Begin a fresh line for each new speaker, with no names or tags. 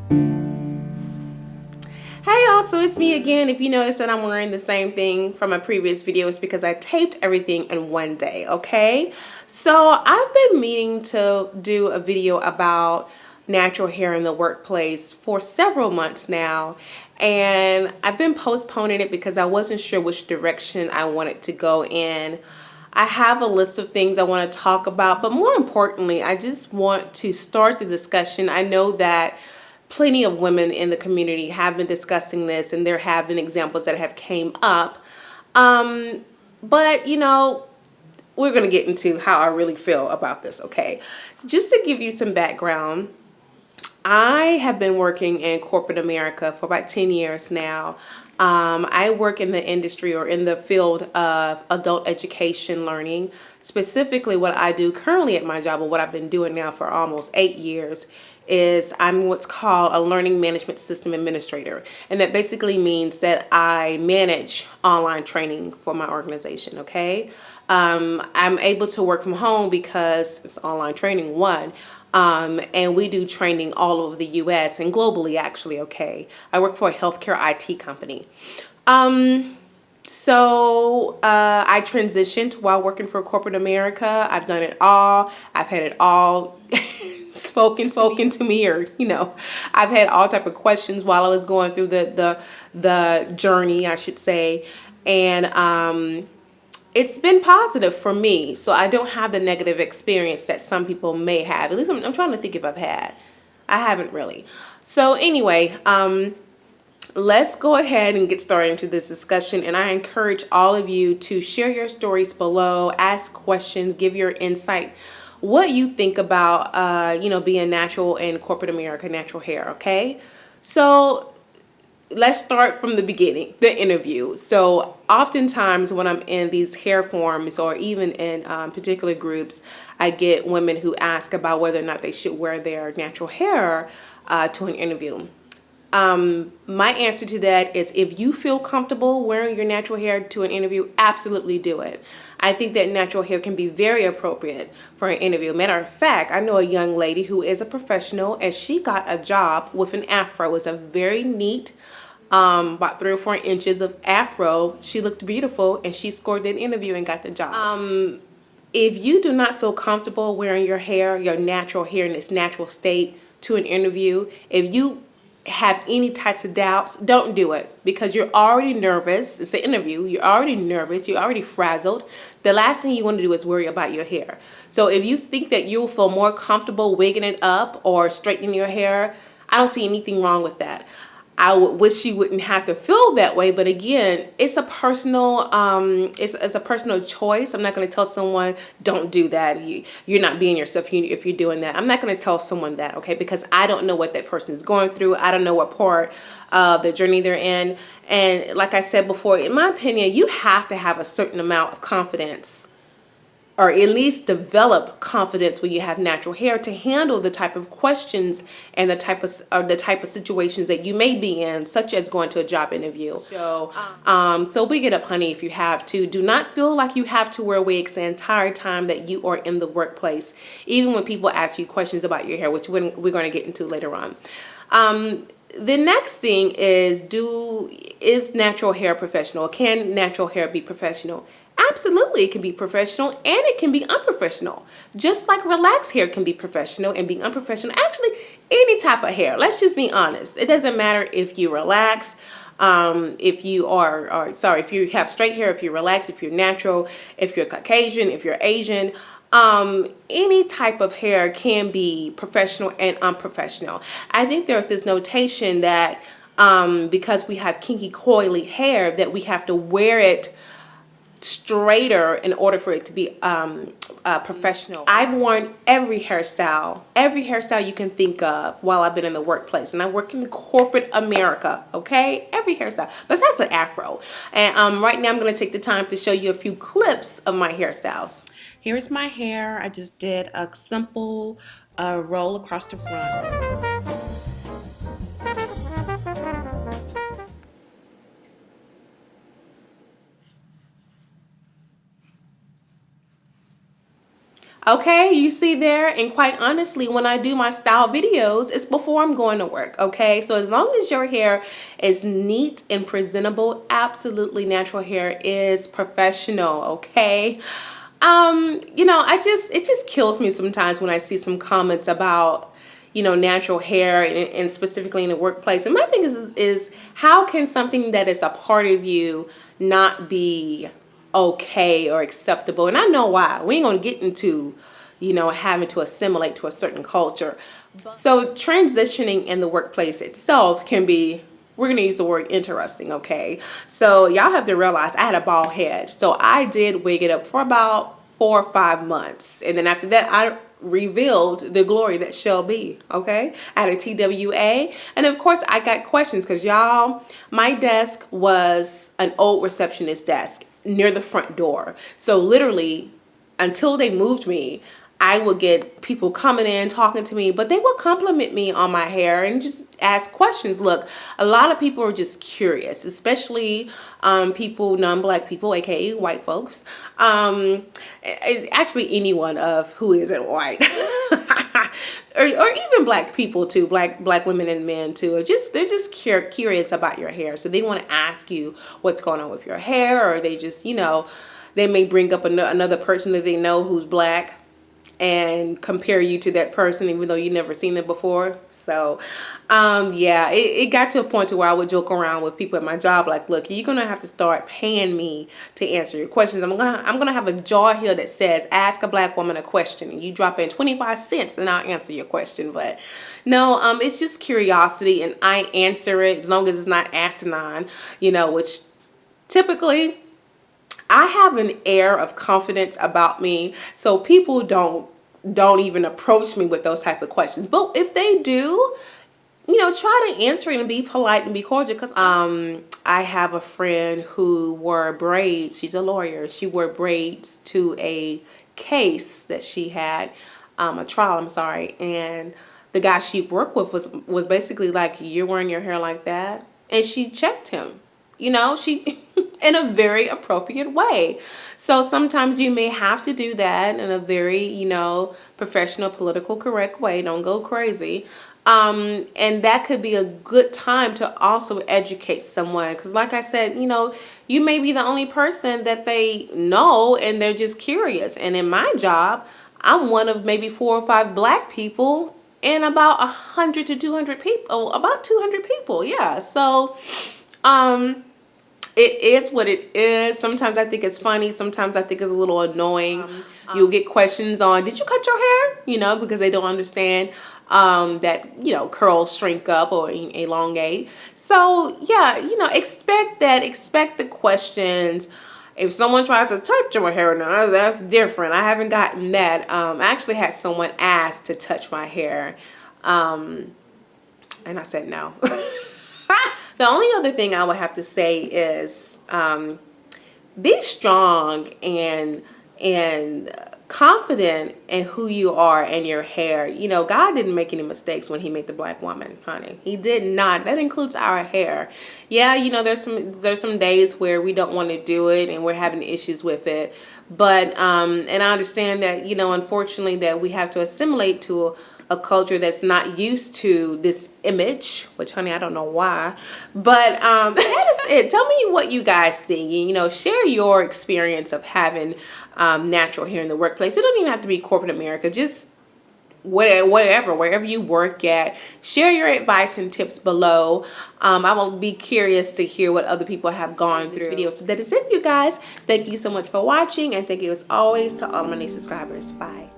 Hey y'all, so it's me again. If you notice that I'm wearing the same thing from a previous video, it's because I taped everything in one day, okay? So I've been meaning to do a video about natural hair in the workplace for several months now, and I've been postponing it because I wasn't sure which direction I wanted to go in. I have a list of things I want to talk about, but more importantly, I just want to start the discussion. I know that plenty of women in the community have been discussing this, and there have been examples that have came up. But you know, we're going to get into how I really feel about this, okay? Just to give you some background, I have been working in corporate America for about 10 years now. I work in the industry or in the field of adult education learning. Specifically, what I do currently at my job, or what I've been doing now for almost 8 years, is I'm what's called a learning management system administrator. And that basically means that I manage online training for my organization, okay? I'm able to work from home because it's online training, one. And we do training all over the US and globally, actually, okay? I work for a healthcare IT company. I transitioned while working for corporate America. I've done it all. I've had it all spoken to me, or you know, I've had all type of questions while I was going through the journey, I should say, and it's been positive for me. So I don't have the negative experience that some people may have. At least I'm trying to think if I've had. I haven't really. So anyway, let's go ahead and get started into this discussion. And I encourage all of you to share your stories below, ask questions, give your insight, what you think about, being natural in corporate America, natural hair, okay? So let's start from the beginning, the interview. So oftentimes when I'm in these hair forums or even in particular groups, I get women who ask about whether or not they should wear their natural hair to an interview. My answer to that is, if you feel comfortable wearing your natural hair to an interview, absolutely do it. I think that natural hair can be very appropriate for an interview. Matter of fact, I know a young lady who is a professional, and she got a job with an afro. It was a very neat, about 3 or 4 inches of afro. She looked beautiful, and she scored that interview and got the job. If you do not feel comfortable wearing your hair, your natural hair in its natural state to an interview, if you have any types of doubts, don't do it, because you're already nervous. It's an interview. You're already nervous. You're already frazzled. The last thing you want to do is worry about your hair. So if you think that you'll feel more comfortable wigging it up or straightening your hair, I don't see anything wrong with that. I would wish you wouldn't have to feel that way, but again, it's a personal it's a personal choice. I'm not going to tell someone don't do that. You're not being yourself if you're doing that. I'm not going to tell someone that, okay? Because I don't know what that person is going through. I don't know what part of the journey they're in. And like I said before, in my opinion, you have to have a certain amount of confidence, or at least develop confidence when you have natural hair, to handle the type of questions and the type of situations that you may be in, such as going to a job interview. So wig it up, honey, if you have to. Do not feel like you have to wear wigs the entire time that you are in the workplace, even when people ask you questions about your hair, which we're going to get into later on. The next thing is natural hair professional? Can natural hair be professional? Absolutely, it can be professional and it can be unprofessional. Just like relaxed hair can be professional and be unprofessional. Actually, any type of hair. Let's just be honest. It doesn't matter if you relax, if you if you have straight hair, if you're relaxed, if you're natural, if you're Caucasian, if you're Asian. Any type of hair can be professional and unprofessional. I think there's this notation that because we have kinky, coily hair, that we have to wear it straighter in order for it to be professional. I've worn every hairstyle you can think of while I've been in the workplace, and I work in corporate America, okay? Every hairstyle, besides an afro. And right now I'm going to take the time to show you a few clips of my hairstyles. Here's my hair. I just did a simple roll across the front. Okay, you see there, and quite honestly, when I do my style videos, it's before I'm going to work, okay? So as long as your hair is neat and presentable, absolutely natural hair is professional, okay? You know, it just kills me sometimes when I see some comments about, you know, natural hair and specifically in the workplace. And my thing is how can something that is a part of you not be okay or acceptable? And I know why. We ain't gonna get into, you know, having to assimilate to a certain culture. So transitioning in the workplace itself can be, we're gonna use the word interesting, okay? So y'all have to realize I had a bald head. So I did wig it up for about 4 or 5 months. And then after that, I revealed the glory that shall be, okay? I had a TWA. And of course, I got questions because y'all, my desk was an old receptionist desk near the front door. So literally, until they moved me, I would get people coming in talking to me, but they would compliment me on my hair and just ask questions. Look, a lot of people are just curious, especially people, non-black people, aka white folks. Actually, anyone of who isn't white, or even black people too, black women and men too. They're just curious about your hair, so they want to ask you what's going on with your hair, or they just, you know, they may bring up another person that they know who's black and compare you to that person even though you never seen them before. So yeah, it got to a point to where I would joke around with people at my job like, look, you're gonna have to start paying me to answer your questions. I'm gonna have a jar here that says ask a black woman a question, and you drop in 25 cents and I'll answer your question. But no, it's just curiosity, and I answer it as long as it's not asinine, you know, which typically I have an air of confidence about me, so people don't even approach me with those type of questions. But if they do, you know, try to answer it and be polite and be cordial. Because I have a friend who wore braids. She's a lawyer. She wore braids to a case that she had, a trial. I'm sorry, and the guy she worked with was basically like, "You're wearing your hair like that," and she checked him. You know, she in a very appropriate way. So sometimes you may have to do that in a very, you know, professional, political correct way. Don't go crazy. And that could be a good time to also educate someone. Because like I said, you know, you may be the only person that they know and they're just curious. And in my job, I'm one of maybe 4 or 5 black people and about 100 to 200 people, about 200 people. Yeah. So, it is what it is. Sometimes I think it's funny. Sometimes I think it's a little annoying. You'll get questions on, did you cut your hair? You know, because they don't understand that, you know, curls shrink up or elongate. So yeah, you know, expect that. Expect the questions. If someone tries to touch your hair now, that's different. I haven't gotten that. I actually had someone ask to touch my hair. And I said no. The only other thing I would have to say is be strong and confident in who you are and your hair. You know, God didn't make any mistakes when he made the black woman, honey. He did not. That includes our hair. Yeah, you know, there's some days where we don't want to do it and we're having issues with it. But and I understand that, you know, unfortunately that we have to assimilate to a culture that's not used to this image, which, honey, I don't know why, but that is it. Tell me what you guys think. You know, share your experience of having natural hair in the workplace. It don't even have to be corporate America, just whatever, wherever you work at. Share your advice and tips below. I will be curious to hear what other people have gone through this video. So that is it, you guys. Thank you so much for watching, and thank you as always to all of my new subscribers. Bye.